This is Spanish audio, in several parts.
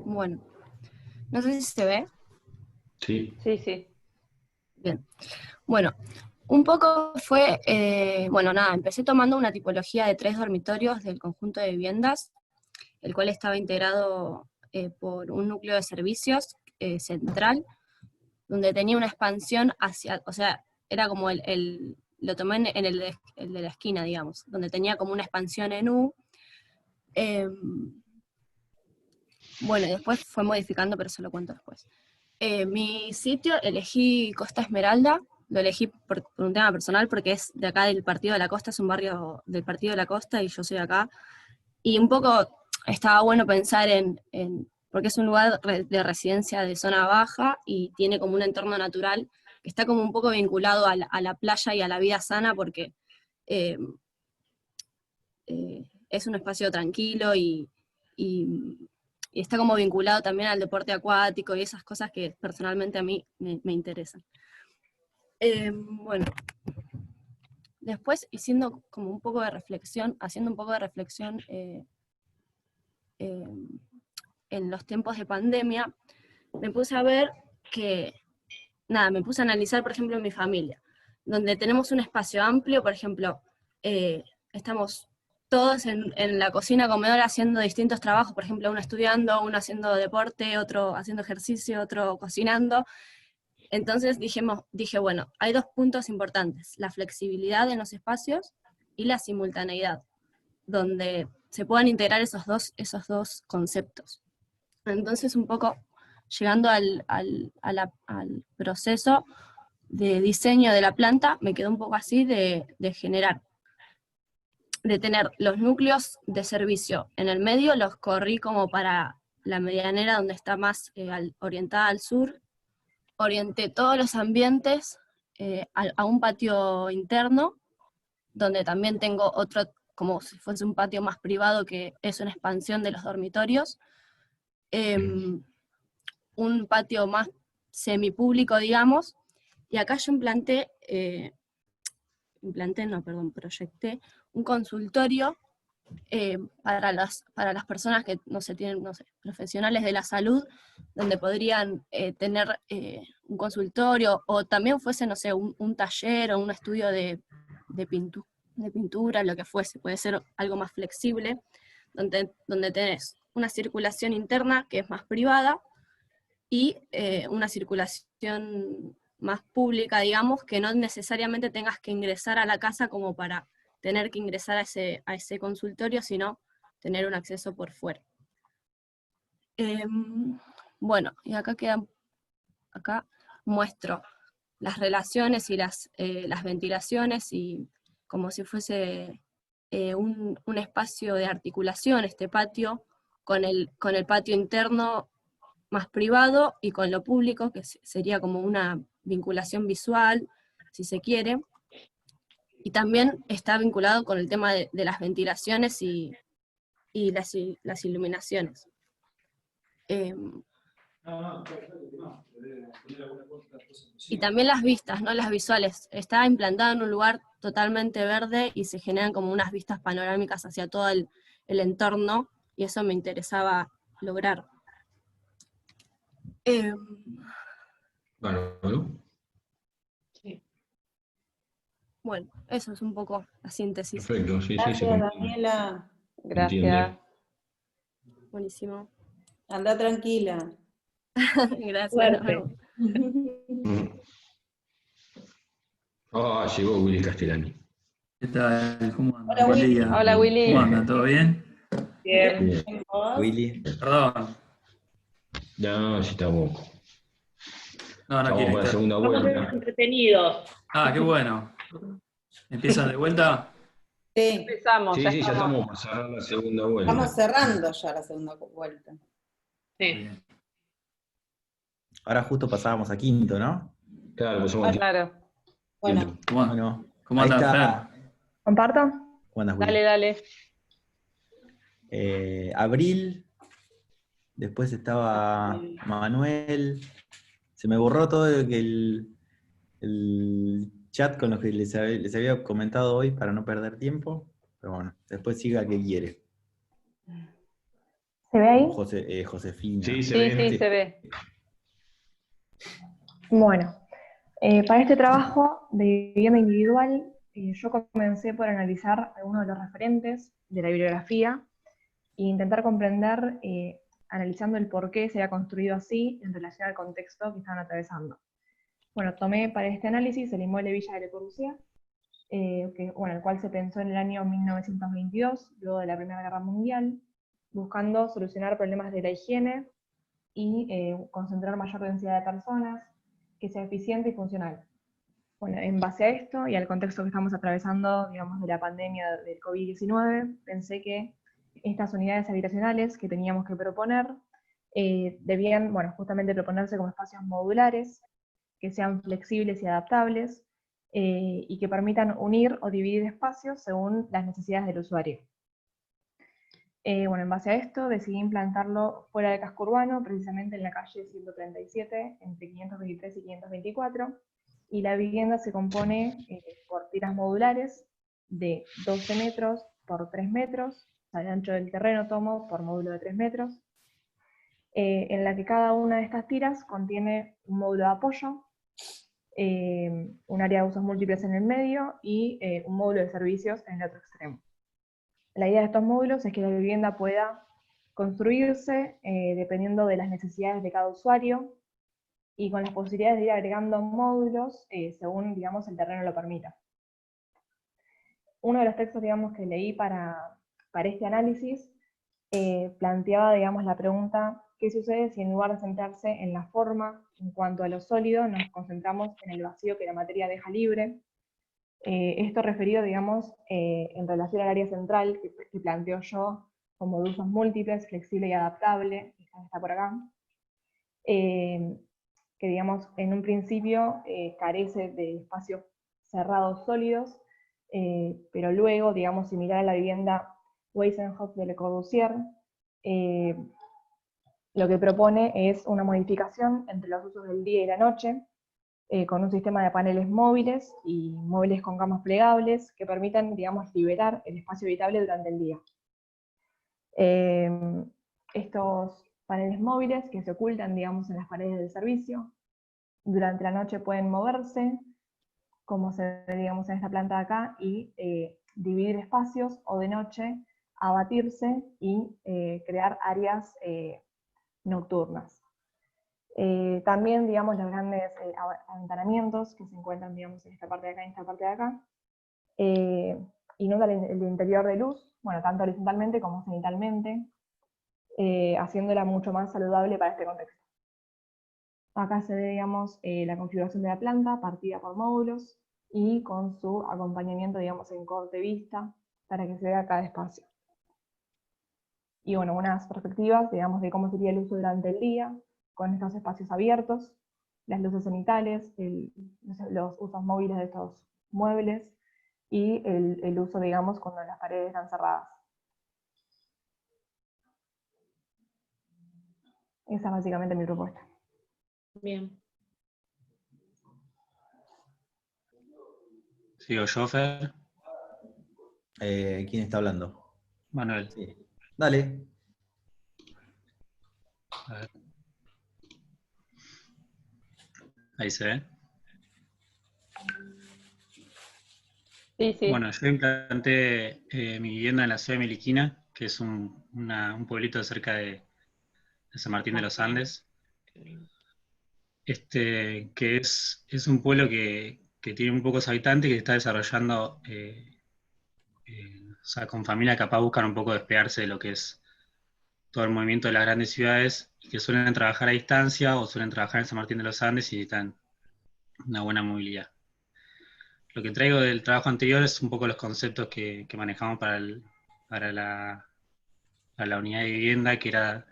Bueno, no sé si se ve. Sí. Sí, sí. Bien. Bueno, un poco fue, bueno, nada, empecé tomando una tipología de 3 dormitorios del conjunto de viviendas, el cual estaba integrado por un núcleo de servicios central, donde tenía una expansión hacia, o sea, era como lo tomé en el de la esquina, digamos, donde tenía como una expansión en U. Bueno, después fue modificando, pero eso lo cuento después. Mi sitio elegí Costa Esmeralda, lo elegí por un tema personal porque es de acá del Partido de la Costa, es un barrio del Partido de la Costa y yo soy de acá. Y un poco estaba bueno pensar porque es un lugar de residencia de zona baja y tiene como un entorno natural que está como un poco vinculado a la playa y a la vida sana porque eh, es un espacio tranquilo y está como vinculado también al deporte acuático y esas cosas que personalmente a mí me interesan. Bueno, después haciendo un poco de reflexión en los tiempos de pandemia, me puse a ver me puse a analizar, por ejemplo, en mi familia, donde tenemos un espacio amplio, por ejemplo, estamos todos en la cocina, comedor, haciendo distintos trabajos, por ejemplo, uno estudiando, uno haciendo deporte, otro haciendo ejercicio, otro cocinando. Entonces dije, bueno, hay 2 puntos importantes, la flexibilidad en los espacios y la simultaneidad, donde se puedan integrar esos dos conceptos. Entonces, un poco llegando al proceso de diseño de la planta, me quedó un poco así de tener los núcleos de servicio en el medio, los corrí como para la medianera donde está más orientada al sur, orienté todos los ambientes a un patio interno, donde también tengo otro, como si fuese un patio más privado, que es una expansión de los dormitorios, un patio más semipúblico, digamos, y acá yo proyecté un consultorio para las personas que, tienen, profesionales de la salud, donde podrían tener un consultorio, o también fuese, un taller o un estudio de pintura, lo que fuese, puede ser algo más flexible, donde tenés una circulación interna que es más privada, y una circulación más pública, digamos, que no necesariamente tengas que ingresar a la casa como para tener que ingresar a ese consultorio, sino tener un acceso por fuera. Bueno, y acá muestro las relaciones y las ventilaciones, y como si fuese un espacio de articulación, este patio, con el patio interno más privado y con lo público, que sería como una vinculación visual, si se quiere, y también está vinculado con el tema de las ventilaciones y las iluminaciones. Y también las vistas, ¿no? Las visuales. Está implantado en un lugar totalmente verde y se generan como unas vistas panorámicas hacia todo el entorno, y eso me interesaba lograr. Bueno, Sí. Bueno, eso es un poco la síntesis. perfecto, sí, Gracias, se comprende. Daniela. Gracias. Buenísimo. Anda tranquila. Gracias. Suerte. Llegó Willy Castellani. ¿Qué tal? ¿Cómo andan? Hola, Buen Willy. día. Hola, Willy. ¿Cómo andan? ¿Todo bien? Bien. Bien. ¿Vos? Willy. Perdón. No, si estamos No, no para quiere la estar. segunda Vamos a ser vuelta. entretenidos. Ah, qué bueno. ¿Empiezan de vuelta? Sí, Empezamos, Sí, ya ya estamos. estamos por cerrar la segunda vuelta. estamos cerrando ya la segunda vuelta. Sí. Bien. Ahora justo pasábamos a quinto, ¿no? Claro, pues somos Claro. Bueno, Bueno, ¿Cómo ahí andan, está. Fer? ¿Comparto? ¿Cómo andas, Willy? Dale, dale. Abril, después estaba Manuel. Se me borró todo el chat con los que les había comentado hoy para no perder tiempo. pero bueno, después siga que quiere. ¿Se ve ahí? Josefina. Sí, se Sí, ve. sí, se ve. Bueno, para este trabajo de vivienda individual, yo comencé por analizar algunos de los referentes de la bibliografía e intentar comprender, analizando el por qué se había construido así en relación al contexto que estaban atravesando. Bueno, tomé para este análisis el inmueble Villa de Le Corbusier, el cual se pensó en el año 1922, luego de la Primera Guerra Mundial, buscando solucionar problemas de la higiene y concentrar mayor densidad de personas, que sea eficiente y funcional. Bueno, en base a esto y al contexto que estamos atravesando, digamos, de la pandemia del COVID-19, pensé que estas unidades habitacionales que teníamos que proponer debían, bueno, justamente proponerse como espacios modulares, que sean flexibles y adaptables, y que permitan unir o dividir espacios según las necesidades del usuario. Bueno, en base a esto decidí implantarlo fuera del casco urbano, precisamente en la calle 137, entre 523 y 524, y la vivienda se compone por tiras modulares de 12 metros por 3 metros, o sea, el ancho del terreno tomo por módulo de 3 metros, en la que cada una de estas tiras contiene un módulo de apoyo, un área de usos múltiples en el medio y un módulo de servicios en el otro extremo. La idea de estos módulos es que la vivienda pueda construirse dependiendo de las necesidades de cada usuario y con las posibilidades de ir agregando módulos según, digamos, el terreno lo permita. Uno de los textos, digamos, que leí para este análisis planteaba, digamos, la pregunta: ¿qué sucede si en lugar de centrarse en la forma en cuanto a lo sólido, nos concentramos en el vacío que la materia deja libre? Esto referido, digamos, en relación al área central que planteo yo como de usos múltiples, flexible y adaptable, está por acá, que, digamos, en un principio carece de espacios cerrados sólidos, pero luego, digamos, similar a la vivienda Wiesenhof de Le Corbusier, lo que propone es una modificación entre los usos del día y la noche, con un sistema de paneles móviles y móviles con camas plegables que permitan, digamos, liberar el espacio habitable durante el día. Estos paneles móviles que se ocultan, digamos, en las paredes del servicio, durante la noche pueden moverse, como se ve, digamos, en esta planta de acá, y dividir espacios, o de noche abatirse y crear áreas nocturnas. También, digamos, los grandes aventanamientos que se encuentran, digamos, en esta parte de acá y en esta parte de acá, inundan el interior de luz, bueno, tanto horizontalmente como cenitalmente, haciéndola mucho más saludable para este contexto. Acá se ve, digamos, la configuración de la planta partida por módulos y con su acompañamiento, digamos, en corte vista para que se vea cada espacio. Y bueno, unas perspectivas, digamos, de cómo sería el uso durante el día, con estos espacios abiertos, las luces cenitales, los usos móviles de estos muebles, y el uso, digamos, cuando las paredes están cerradas. Esa es básicamente mi propuesta. Bien. Sigo yo, Fer. ¿Quién está hablando? Manuel. Sí. Dale. A ver. Ahí se ve. Sí, sí. Bueno, yo implanté mi vivienda en la ciudad de Meliquina, que es un pueblito cerca de San Martín de los Andes. Que es un pueblo que tiene muy pocos habitantes y que se está desarrollando, o sea, con familias capaz buscan un poco despegarse de lo que es todo el movimiento de las grandes ciudades, y que suelen trabajar a distancia o suelen trabajar en San Martín de los Andes y necesitan una buena movilidad. Lo que traigo del trabajo anterior es un poco los conceptos que manejamos para la unidad de vivienda, que era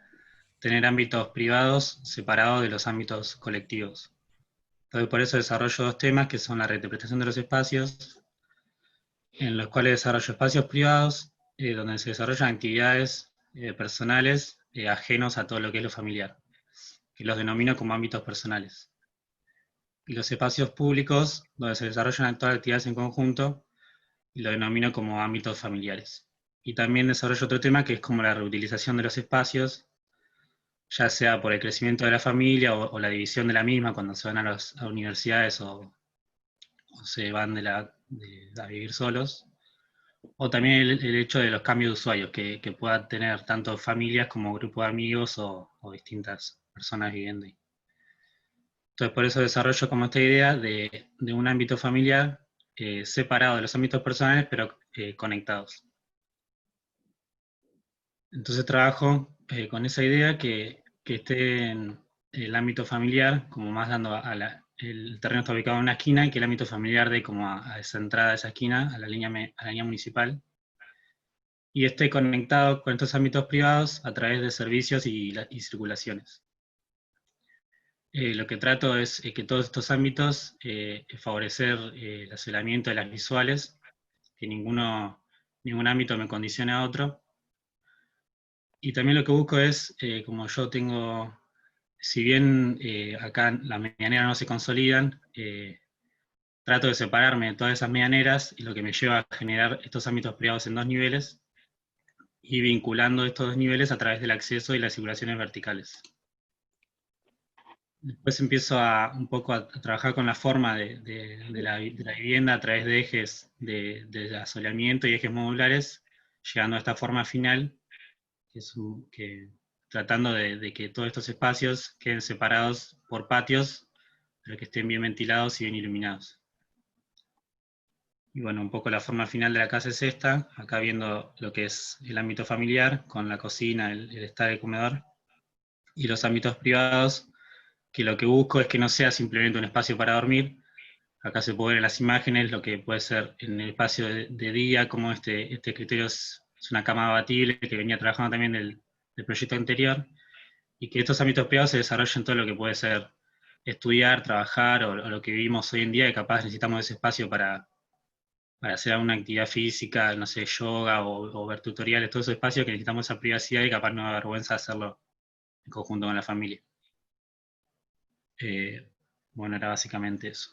tener ámbitos privados separados de los ámbitos colectivos. Entonces, por eso desarrollo dos temas, que son la reinterpretación de los espacios, en los cuales desarrollo espacios privados, donde se desarrollan actividades personales ajenos a todo lo que es lo familiar, que los denomino como ámbitos personales. Y los espacios públicos, donde se desarrollan todas las actividades en conjunto, y lo denomino como ámbitos familiares. Y también desarrollo otro tema que es como la reutilización de los espacios, ya sea por el crecimiento de la familia o la división de la misma cuando se van a universidades o se van a vivir solos, o también el hecho de los cambios de usuarios, que puedan tener tanto familias como grupos de amigos o distintas personas viviendo ahí. Entonces por eso desarrollo como esta idea de un ámbito familiar separado de los ámbitos personales, pero conectados. Entonces trabajo con esa idea que esté en el ámbito familiar, como más dando el terreno está ubicado en una esquina, y que el ámbito familiar dé como a esa entrada de esa esquina, a la línea municipal, y esté conectado con estos ámbitos privados a través de servicios y circulaciones. Lo que trato es que todos estos ámbitos favorecer el asesoramiento de las visuales, que ningún ámbito me condicione a otro. Y también lo que busco es, como yo tengo, si bien acá las medianeras no se consolidan, trato de separarme de todas esas medianeras, y lo que me lleva a generar estos ámbitos privados en 2 niveles, y vinculando estos 2 niveles a través del acceso y las circulaciones verticales. Después empiezo un poco a trabajar con la forma de la vivienda a través de ejes de asoleamiento y ejes modulares, llegando a esta forma final, tratando de que todos estos espacios queden separados por patios, pero que estén bien ventilados y bien iluminados. Y bueno, un poco la forma final de la casa es esta, acá viendo lo que es el ámbito familiar, con la cocina, el estar del comedor, y los ámbitos privados, que lo que busco es que no sea simplemente un espacio para dormir. Acá se puede ver en las imágenes lo que puede ser en el espacio de día, como este escritorio es una cama abatible, que venía trabajando también del proyecto anterior, y que estos ámbitos privados se desarrollen todo lo que puede ser estudiar, trabajar, o lo que vivimos hoy en día, y capaz necesitamos ese espacio para hacer alguna actividad física, no sé, yoga o ver tutoriales, todos esos espacios que necesitamos esa privacidad y capaz no da vergüenza hacerlo en conjunto con la familia. Bueno, era básicamente eso.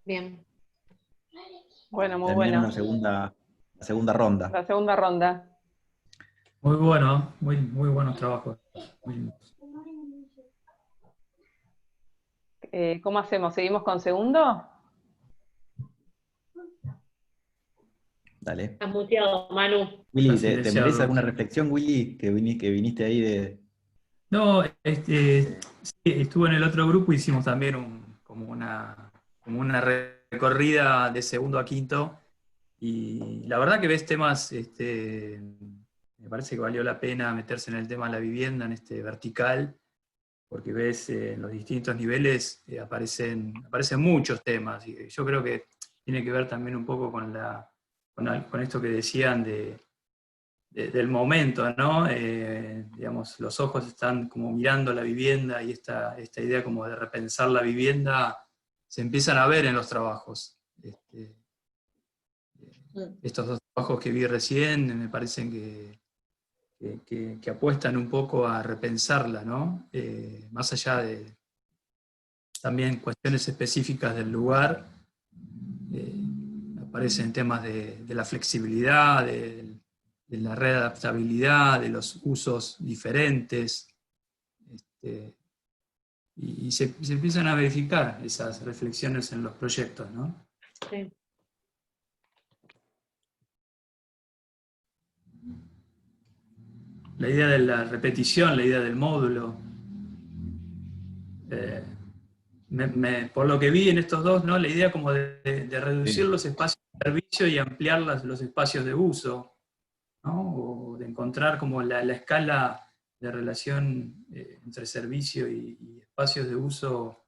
Bien. Bueno, muy Terminar bueno. la segunda ronda. La segunda ronda. Muy bueno, muy buenos trabajos. Muy lindos. ¿Cómo hacemos? ¿Seguimos con segundo? Dale. Estás muteado, Manu. Willy, Así ¿te deseado. merece alguna reflexión, Willy, que viniste ahí de... No, sí, estuve en el otro grupo, hicimos también como una recorrida de segundo a quinto, y la verdad que ves temas, me parece que valió la pena meterse en el tema de la vivienda, en este vertical, porque ves en los distintos niveles aparecen muchos temas, y yo creo que tiene que ver también un poco con esto que decían del momento, ¿no? Digamos, los ojos están como mirando la vivienda, y esta idea como de repensar la vivienda se empiezan a ver en los trabajos. Estos 2 trabajos que vi recién me parecen que apuestan un poco a repensarla, ¿no? Más allá de también cuestiones específicas del lugar, aparecen temas de la flexibilidad, de la readaptabilidad, de los usos diferentes, y se empiezan a verificar esas reflexiones en los proyectos, ¿no? Sí. La idea de la repetición, la idea del módulo. Por lo que vi en estos 2, ¿no? La idea como de reducir los espacios de servicio y ampliar los espacios de uso, ¿no? O de encontrar como la escala de relación entre servicio y espacios de uso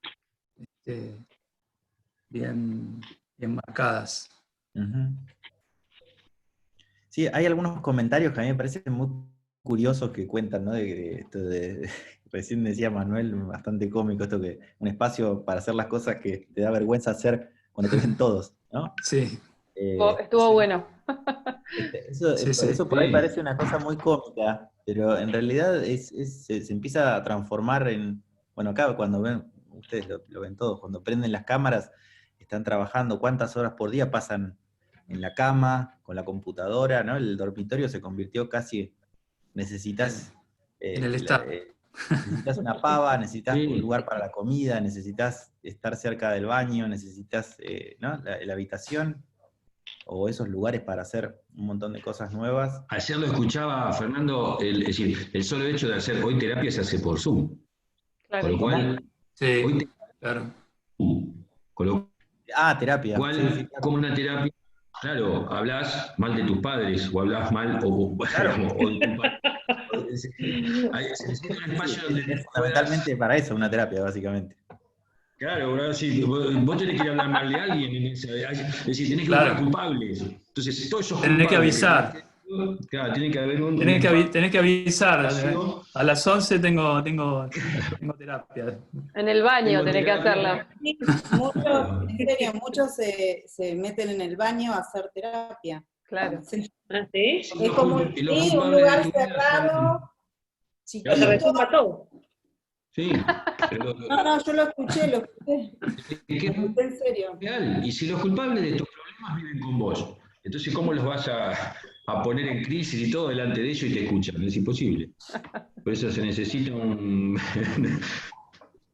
bien marcadas. Ujú. Sí, hay algunos comentarios que a mí me parecen muy curiosos que cuentan, ¿no? Recién decía Manuel, bastante cómico, esto que un espacio para hacer las cosas que te da vergüenza hacer cuando te ven todos, ¿no? Sí. Estuvo sí. bueno. Eso por ahí parece una cosa muy cómica, Pero en realidad se empieza a transformar en, bueno, acá cuando ven, ustedes lo ven todos, cuando prenden las cámaras, están trabajando, cuántas horas por día pasan en la cama, con la computadora, ¿no? El dormitorio se convirtió casi, necesitas, En el estado. necesitas una pava, necesitas Sí. un lugar para la comida, necesitas estar cerca del baño, necesitas ¿no? la habitación, o esos lugares para hacer un montón de cosas nuevas. Ayer lo escuchaba Fernando, es decir, el solo hecho de hacer hoy terapia se hace por Zoom. Con Claro. lo cual, Sí, hoy claro. con lo Terapia. cual, Sí, sí, claro. como una terapia, claro, hablas mal de tus padres, o hablas mal, o Claro. digamos, o de tu padre. Se necesita un espacio donde Es puedas. fundamentalmente para eso una terapia, básicamente. Claro, bro, sí, vos tenés que ir a hablar mal de alguien, es decir, tenés que Claro. buscar culpables. Entonces, todos esos Tenés que culpables avisar. claro, tiene que haber un Tenés que avisar. espacio. A las 11 tengo terapia. En el baño Tengo tenés que terapia. hacerlo. Sí, muchos, en serio, muchos se meten en el baño a hacer terapia. Claro. Sí. ¿Ah, sí? Es como Y los sí, un culpables lugar de tu vida cerrado, son- Pero se chiquito. resuma todo. Sí, pero No, yo lo escuché, es que es en serio. real. Y si los culpables de tus problemas viven con vos, entonces ¿cómo los vas a poner en crisis y todo delante de ellos y te escuchan? Es imposible. Por eso se necesita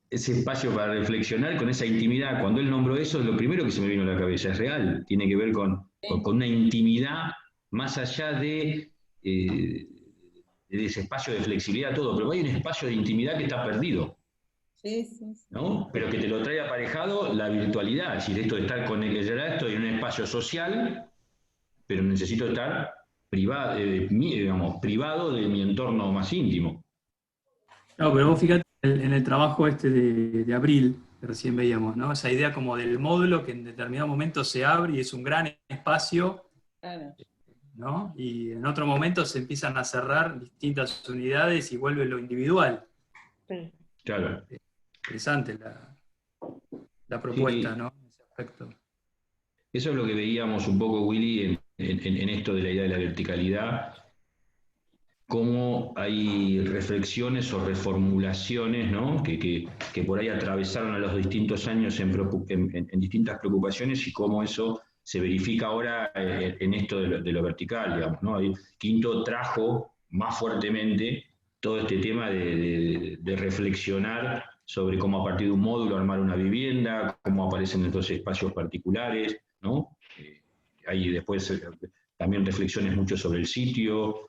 ese espacio para reflexionar con esa intimidad. Cuando él nombró eso, lo primero que se me vino a la cabeza es real. Tiene que ver con una intimidad más allá de ese espacio de flexibilidad, todo. Pero hay un espacio de intimidad que está perdido, Sí, sí, sí. ¿no? Pero que te lo trae aparejado la virtualidad. Es decir, esto de estar con el ya estoy en un espacio social, pero necesito estar privado, privado de mi entorno más íntimo. No, pero vos fíjate en el trabajo de Abril, que recién veíamos, ¿no? Esa idea como del módulo que en determinado momento se abre y es un gran espacio, Claro. ¿no? Y en otro momento se empiezan a cerrar distintas unidades y vuelve lo individual. Sí. Claro. Interesante la propuesta, Sí. ¿no? En ese aspecto. Eso es lo que veíamos un poco, Willy, en esto de la idea de la verticalidad, cómo hay reflexiones o reformulaciones, ¿no? que por ahí atravesaron a los distintos años en distintas preocupaciones y cómo eso se verifica ahora en esto de lo vertical, digamos, ¿no? Ahí Quinto trajo más fuertemente todo este tema de reflexionar sobre cómo a partir de un módulo armar una vivienda, cómo aparecen estos espacios particulares, ¿no? Hay después también reflexiones mucho sobre el sitio,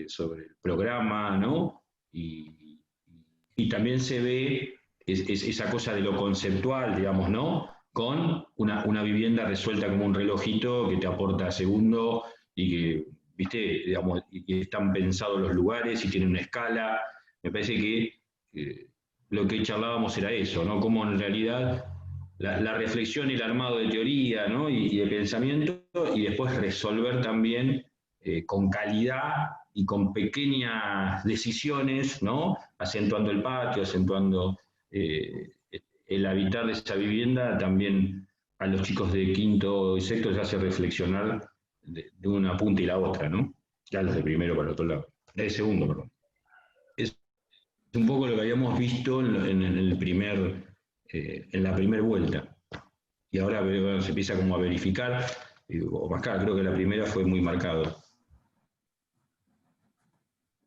sobre el programa, ¿no? Y también se ve esa cosa de lo conceptual, digamos, ¿no? Con una vivienda resuelta como un relojito que te aporta segundo y que, viste, digamos, y están pensados los lugares y tienen una escala. Me parece que lo que charlábamos era eso, ¿no? Como en realidad la reflexión y el armado de teoría, ¿no? y de pensamiento, y después resolver también con calidad y con pequeñas decisiones, ¿no? Acentuando el patio, acentuando el habitar de esa vivienda, también a los chicos de quinto y sexto les hace reflexionar de una punta y la otra, ¿no? Ya los de primero para el otro lado, de segundo, perdón. Es un poco lo que habíamos visto en la primera vuelta. Y ahora se empieza como a verificar, o más acá, creo que la primera fue muy marcado.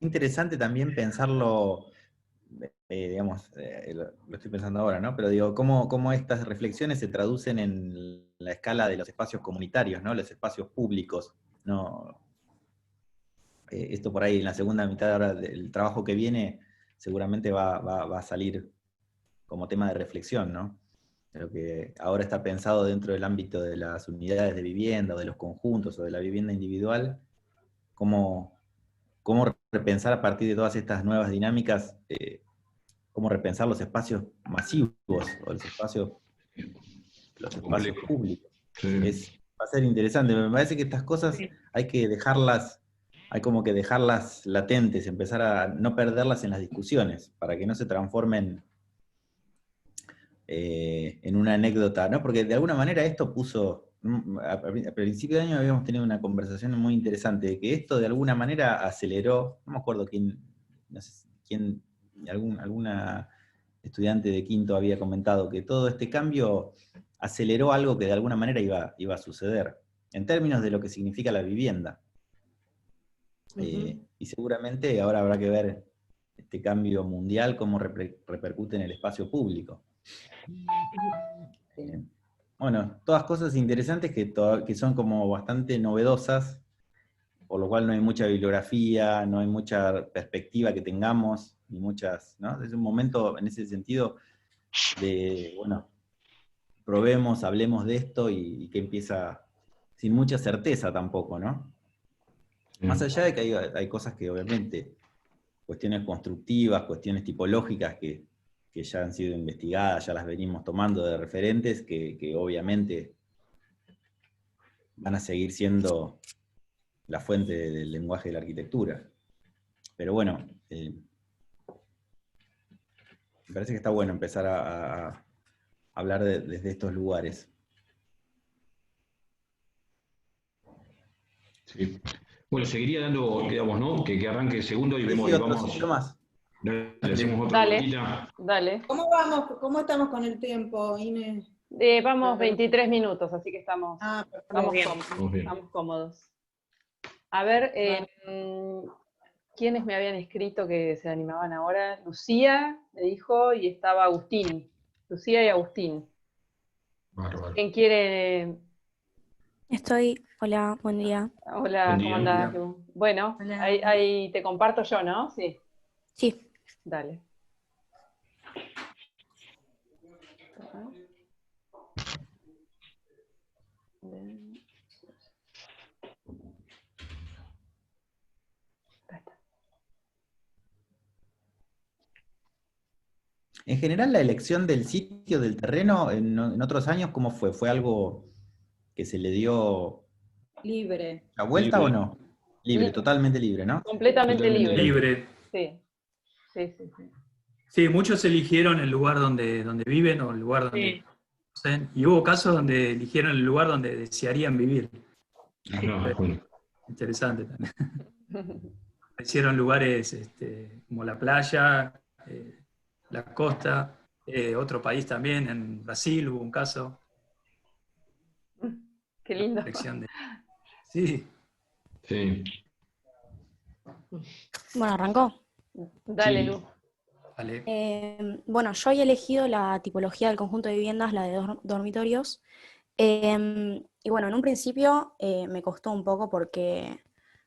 Interesante también pensarlo, digamos, lo estoy pensando ahora, ¿no? Pero digo, cómo estas reflexiones se traducen en la escala de los espacios comunitarios, ¿no? Los espacios públicos, ¿no? Esto por ahí en la segunda mitad ahora del trabajo que viene seguramente va a salir como tema de reflexión, ¿no? Lo que ahora está pensado dentro del ámbito de las unidades de vivienda, o de los conjuntos, o de la vivienda individual, cómo repensar a partir de todas estas nuevas dinámicas, cómo repensar los espacios masivos, o los espacios públicos. Sí. Va a ser interesante. Me parece que estas cosas hay que dejarlas, hay como que dejarlas latentes, empezar a no perderlas en las discusiones, para que no se transformen en una anécdota, ¿no? Porque de alguna manera esto puso a principio de año habíamos tenido una conversación muy interesante, de que esto de alguna manera aceleró, no me acuerdo quién, no sé quién, alguna estudiante de quinto había comentado que todo este cambio aceleró algo que de alguna manera iba a suceder, en términos de lo que significa la vivienda. Y seguramente ahora habrá que ver este cambio mundial, cómo repercute en el espacio público. Bueno, todas cosas interesantes que son como bastante novedosas, por lo cual no hay mucha bibliografía, no hay mucha perspectiva que tengamos, ni muchas, ¿no? Es un momento en ese sentido de, bueno, probemos, hablemos de esto y que empieza sin mucha certeza tampoco, ¿no? Más allá de que hay cosas que obviamente, cuestiones constructivas, cuestiones tipológicas que ya han sido investigadas, ya las venimos tomando de referentes, que obviamente van a seguir siendo la fuente del lenguaje de la arquitectura. Pero bueno, me parece que está bueno empezar a hablar desde estos lugares. Sí. Bueno, seguiría dando, digamos, ¿no? Que arranque el segundo y vemos Sí, que otro vamos. ciclo más. Le hacemos otra vueltita. Dale. ¿Cómo vamos? ¿Cómo estamos con el tiempo, Inés? Vamos 23 minutos, así que estamos, perfecto. estamos cómodos. A ver, ¿quiénes me habían escrito que se animaban ahora? Lucía me dijo y estaba Agustín. Lucía y Agustín. Bárbaro. ¿Quién quiere? Hola, buen día. Hola, Buen ¿cómo día. andás, Lu? Bueno, Hola. ahí te comparto yo, ¿no? Sí. Sí. Dale. En general, la elección del sitio, del terreno, en otros años, ¿cómo fue? ¿Fue algo que se le dio Libre. la vuelta Libre. o no? Libre, totalmente libre, ¿no? Completamente Totalmente libre. Libre. Sí. Sí, muchos eligieron el lugar donde viven o el lugar donde conocen, y hubo casos donde eligieron el lugar donde desearían vivir. Ajá, bueno. Interesante también. Hicieron lugares como la playa, la costa, otro país también, en Brasil hubo un caso. Qué lindo. Elección de... Sí. Sí. Bueno, arrancó. Dale, Sí. Lu. Vale. Bueno, yo había elegido la tipología del conjunto de viviendas, la de dormitorios. Y bueno, en un principio me costó un poco porque,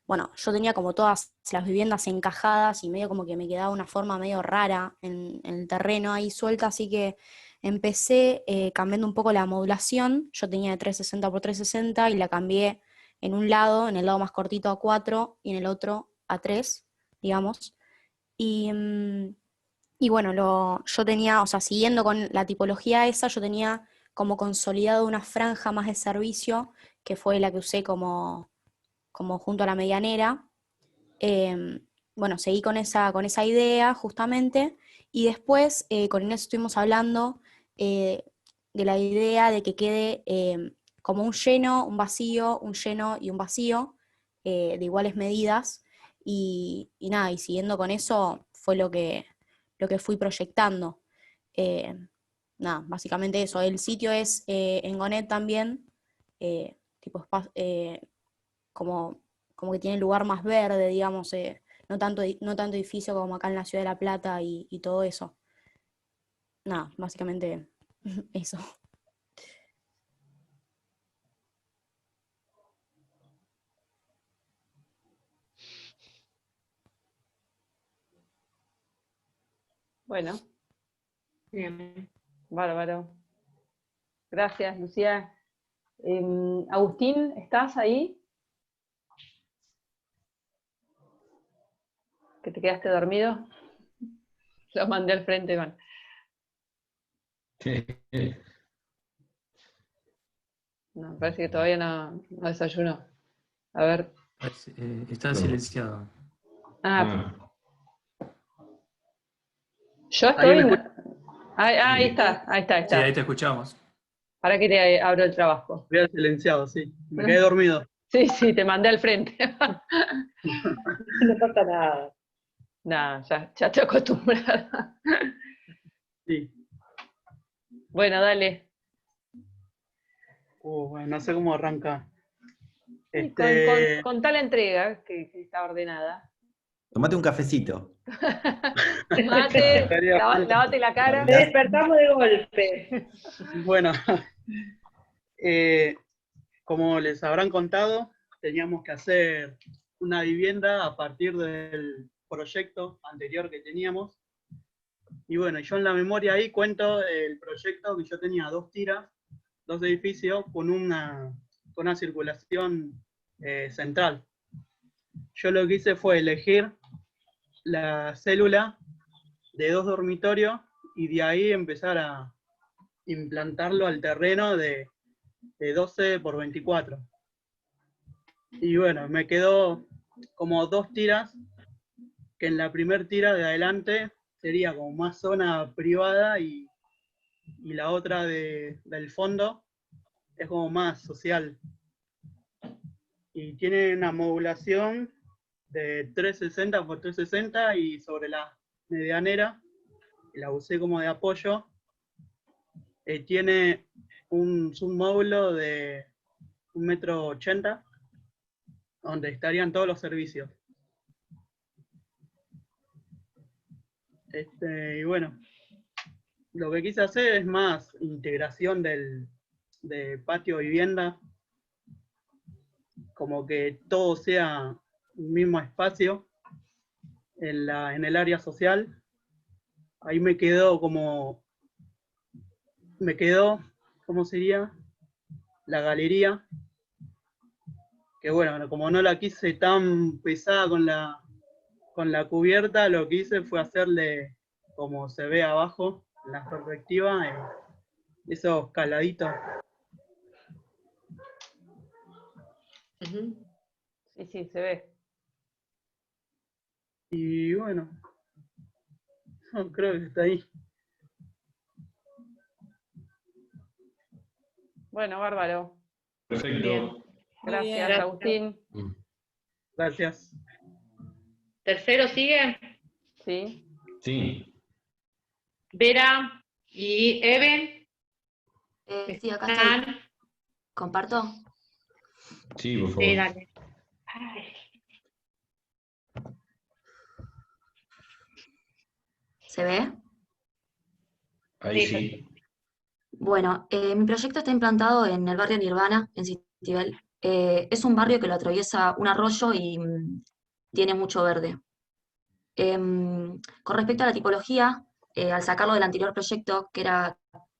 bueno, yo tenía como todas las viviendas encajadas y medio como que me quedaba una forma medio rara en el terreno ahí suelta, así que empecé cambiando un poco la modulación. Yo tenía de 360 por 360 y la cambié en un lado, en el lado más cortito a 4 y en el otro a 3, digamos. Y bueno, yo tenía, o sea, siguiendo con la tipología esa, yo tenía como consolidado una franja más de servicio, que fue la que usé como junto a la medianera. Bueno, seguí con esa idea justamente, y después con Inés estuvimos hablando de la idea de que quede como un lleno, un vacío, un lleno y un vacío, de iguales medidas, y nada, y siguiendo con eso fue lo que fui proyectando. Nada, básicamente eso. El sitio es en Gonet también, tipo como que tiene lugar más verde, digamos, no tanto edificio como acá en la Ciudad de La Plata y todo eso. Nada, básicamente eso. Bueno. Bien. Bárbaro. Gracias, Lucía. Agustín, ¿estás ahí? ¿Que te quedaste dormido? Lo mandé al frente, Iván. No, me parece que todavía no desayunó. A ver. Está silenciado. Yo estoy... Ahí está. Sí, ahí te escuchamos. Para que te abro el trabajo. Había silenciado, sí. Me quedé dormido. Sí, sí, te mandé al frente. No pasa nada. Nada, ya te acostumbras. Sí. Bueno, dale. Bueno, no sé cómo arranca. Sí, con tal entrega que está ordenada. Tomate un cafecito. Mate, lavate la cara. Te despertamos de golpe. Bueno, como les habrán contado, teníamos que hacer una vivienda a partir del proyecto anterior que teníamos. Y bueno, yo en la memoria ahí cuento el proyecto que yo tenía 2 tiras, 2 edificios con una circulación central. Yo lo que hice fue elegir la célula de 2 dormitorios y de ahí empezar a implantarlo al terreno de 12 por 24. Y bueno, me quedó como 2 tiras, que en la primer tira de adelante sería como más zona privada y la otra del fondo es como más social. Y tiene una modulación de 360 por 360 y sobre la medianera, que la usé como de apoyo, tiene un submódulo de 1,80 m, donde estarían todos los servicios. Y bueno, lo que quise hacer es más integración de patio-vivienda, como que todo sea un mismo espacio en el área social. Ahí me quedó, ¿cómo sería? La galería, que bueno, como no la quise tan pesada con la cubierta, lo que hice fue hacerle, como se ve abajo, en la perspectiva, esos caladitos. Sí, se ve. Y bueno, no, creo que está ahí. Bueno, bárbaro. Perfecto. Bien. Gracias, bien. Agustín. Gracias. ¿Tercero sigue? Sí. Sí. Vera y Eve. Sí, acá estoy. ¿Comparto? Sí, por favor. Sí, dale. Ay. ¿Se ve? Ahí Sí, sí. Bueno, mi proyecto está implantado en el barrio Nirvana, en Citibel. Es un barrio que lo atraviesa un arroyo y tiene mucho verde. Con respecto a la tipología, al sacarlo del anterior proyecto, que era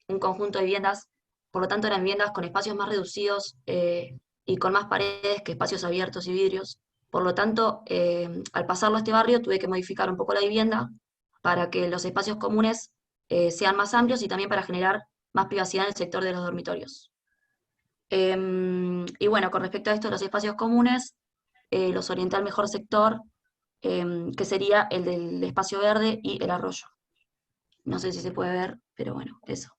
un conjunto de viviendas, por lo tanto eran viviendas con espacios más reducidos y con más paredes que espacios abiertos y vidrios. Por lo tanto, al pasarlo a este barrio tuve que modificar un poco la vivienda para que los espacios comunes sean más amplios y también para generar más privacidad en el sector de los dormitorios. Y bueno, con respecto a esto, los espacios comunes, los orienté al mejor sector, que sería el del espacio verde y el arroyo. No sé si se puede ver, pero bueno, eso.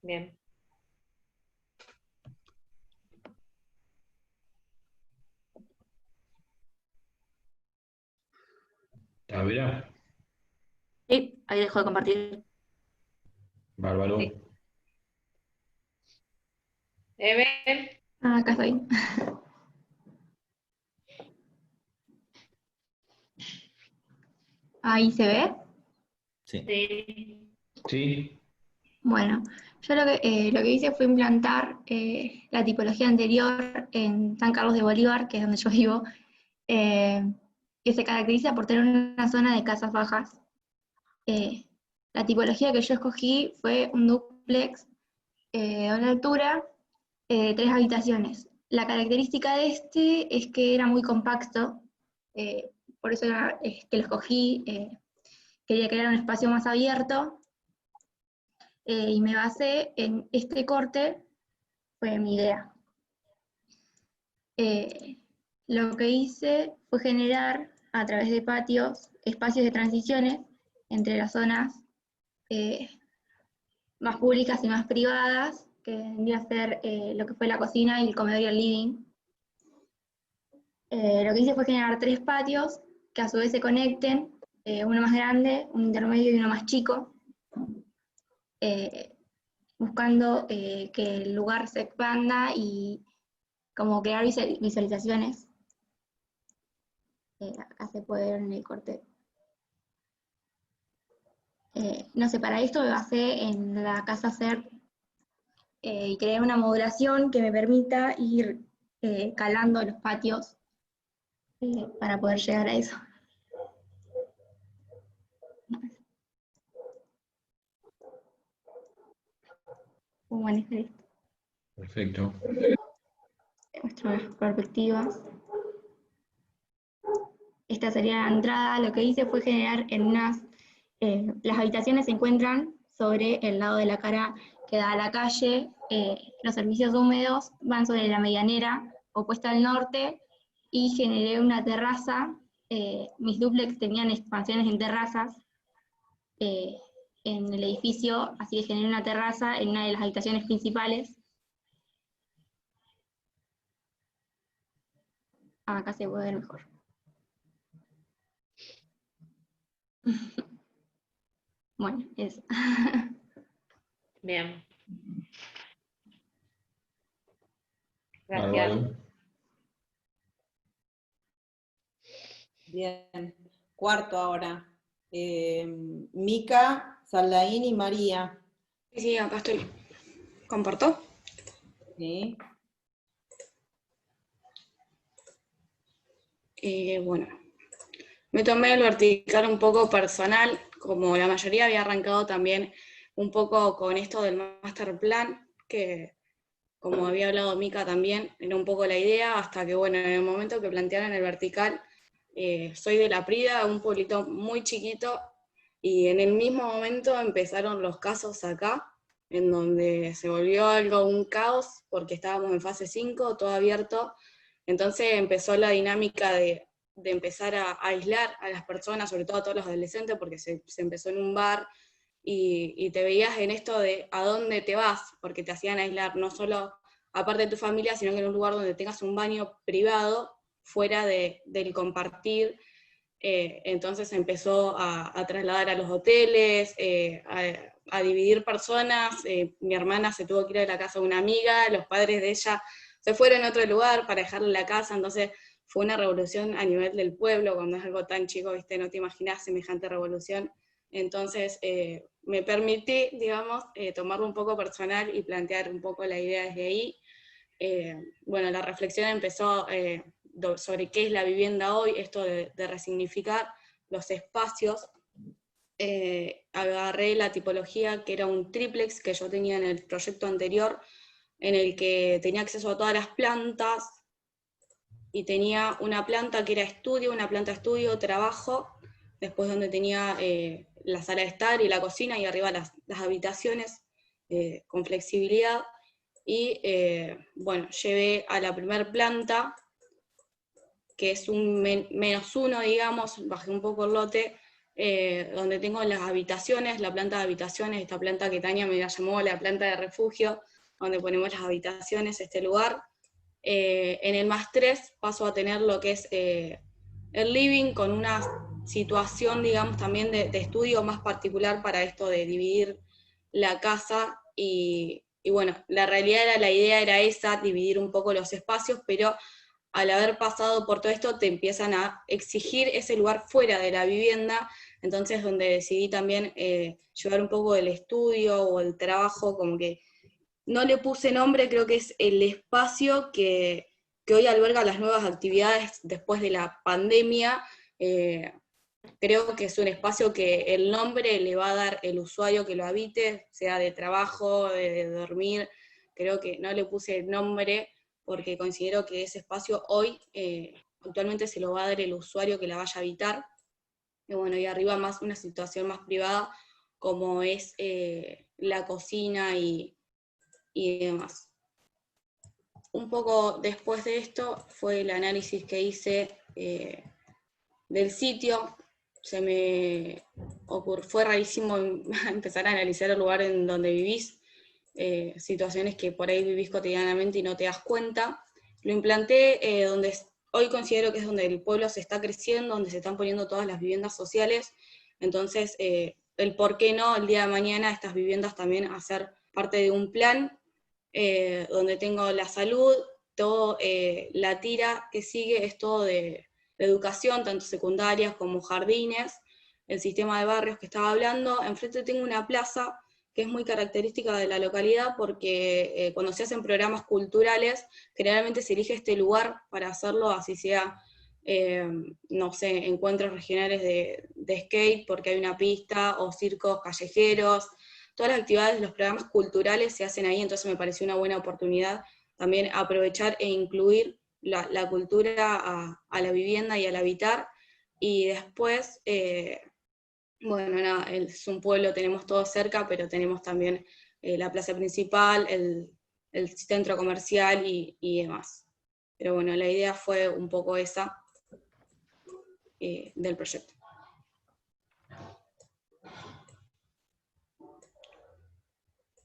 Bien. A ver, Sí, ahí dejo de compartir. bárbaro. Sí. Eve. Acá estoy. Ahí se ve. Sí. Sí. Sí. Bueno, yo lo que hice fue implantar la tipología anterior en San Carlos de Bolívar, que es donde yo vivo, que se caracteriza por tener una zona de casas bajas. La tipología que yo escogí fue un dúplex a una altura, 3 habitaciones. La característica de este es que era muy compacto, por eso que lo escogí, quería crear un espacio más abierto, y me basé en este corte, fue mi idea. Lo que hice fue generar, a través de patios, espacios de transiciones entre las zonas más públicas y más privadas, que vendría a ser lo que fue la cocina y el comedor y el living. Lo que hice fue generar 3 patios que a su vez se conecten, uno más grande, un intermedio y uno más chico, buscando que el lugar se expanda y como crear visualizaciones. Acá se puede ver en el corte. No sé, para esto me basé en la casa CERT y creé una modulación que me permita ir calando los patios para poder llegar a eso. ¿Cómo manejar esto? Perfecto. Muestro las perspectivas. Esta sería la entrada. Lo que hice fue generar en unas... las habitaciones se encuentran sobre el lado de la cara que da a la calle. Los servicios húmedos van sobre la medianera opuesta al norte y generé una terraza. Mis dúplex tenían expansiones en terrazas en el edificio, así que generé una terraza en una de las habitaciones principales. Acá se puede ver mejor. Bueno, eso. Bien. Bárbaro. Gracias. Bien. Cuarto ahora. Mica, Saldaín y María. Sí, acá estoy. ¿Comparto? Sí. Bueno, me tomé el vertical un poco personal, como la mayoría había arrancado también un poco con esto del master plan, que como había hablado Mica también, era un poco la idea, hasta que bueno, en el momento que plantearon el vertical, soy de La Prida, un pueblito muy chiquito, y en el mismo momento empezaron los casos acá, en donde se volvió algo un caos, porque estábamos en fase 5, todo abierto. Entonces empezó la dinámica de empezar a aislar a las personas, sobre todo a todos los adolescentes, porque se empezó en un bar, y te veías en esto de a dónde te vas, porque te hacían aislar, no solo aparte de tu familia, sino que en un lugar donde tengas un baño privado, fuera del compartir. Entonces empezó a trasladar a los hoteles, a dividir personas. Mi hermana se tuvo que ir a la casa de una amiga, los padres de ella se fueron a otro lugar para dejarle la casa, entonces fue una revolución a nivel del pueblo. Cuando es algo tan chico, ¿viste? No te imaginas semejante revolución. Entonces me permití, digamos, tomarlo un poco personal y plantear un poco la idea desde ahí. Bueno, la reflexión empezó sobre qué es la vivienda hoy, esto de resignificar los espacios. Agarré la tipología que era un triplex que yo tenía en el proyecto anterior, en el que tenía acceso a todas las plantas, y tenía una planta que era estudio, una planta estudio, trabajo, después donde tenía la sala de estar y la cocina, y arriba las habitaciones con flexibilidad. Y bueno, llevé a la primera planta, que es un -1, digamos, bajé un poco el lote, donde tengo las habitaciones, la planta de habitaciones, esta planta que Tania me la llamó la planta de refugio, donde ponemos las habitaciones, este lugar. En el +3 paso a tener lo que es el living, con una situación, digamos, también de estudio más particular para esto de dividir la casa, y bueno, la idea era esa, dividir un poco los espacios, pero al haber pasado por todo esto te empiezan a exigir ese lugar fuera de la vivienda, entonces donde decidí también llevar un poco del estudio o el trabajo, como que no le puse nombre, creo que es el espacio que hoy alberga las nuevas actividades después de la pandemia. Creo que es un espacio que el nombre le va a dar el usuario que lo habite, sea de trabajo, de dormir. Creo que no le puse nombre porque considero que ese espacio hoy, actualmente se lo va a dar el usuario que la vaya a habitar. Y bueno, y arriba más una situación más privada, como es la cocina y demás. Un poco después de esto fue el análisis que hice del sitio. fue rarísimo empezar a analizar el lugar en donde vivís, situaciones que por ahí vivís cotidianamente y no te das cuenta. Lo implanté donde hoy considero que es donde el pueblo se está creciendo, donde se están poniendo todas las viviendas sociales, entonces el por qué no el día de mañana estas viviendas también hacer parte de un plan donde tengo la salud, todo, la tira que sigue es todo de educación, tanto secundarias como jardines, el sistema de barrios que estaba hablando. Enfrente tengo una plaza que es muy característica de la localidad porque cuando se hacen programas culturales, generalmente se elige este lugar para hacerlo, así sea, no sé, encuentros regionales de skate, porque hay una pista, o circos callejeros. Todas las actividades de los programas culturales se hacen ahí, entonces me pareció una buena oportunidad también aprovechar e incluir la cultura a la vivienda y al habitar. Y después, bueno, nada, es un pueblo, tenemos todo cerca, pero tenemos también la plaza principal, el centro comercial y demás. Pero bueno, la idea fue un poco esa del proyecto.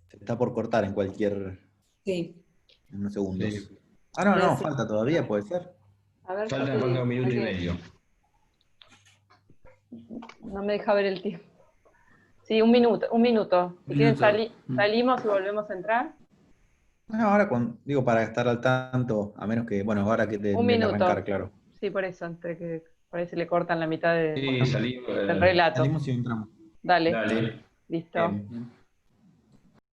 Se está por cortar en cualquier... Sí. En unos segundos. Sí. No, falta todavía, puede ser. A ver, Falta Sofi, un minuto y ok. medio. No me deja ver el tiempo. Sí, un minuto. Si quieren salimos y volvemos a entrar. No, ahora digo, para estar al tanto, a menos que, bueno, ahora que Un tendría que minuto. arrancar, claro. Sí, por eso, entre que por ahí se le cortan la mitad Sí, salimos. del relato. Salimos y entramos. Dale, Dale. listo. Bien.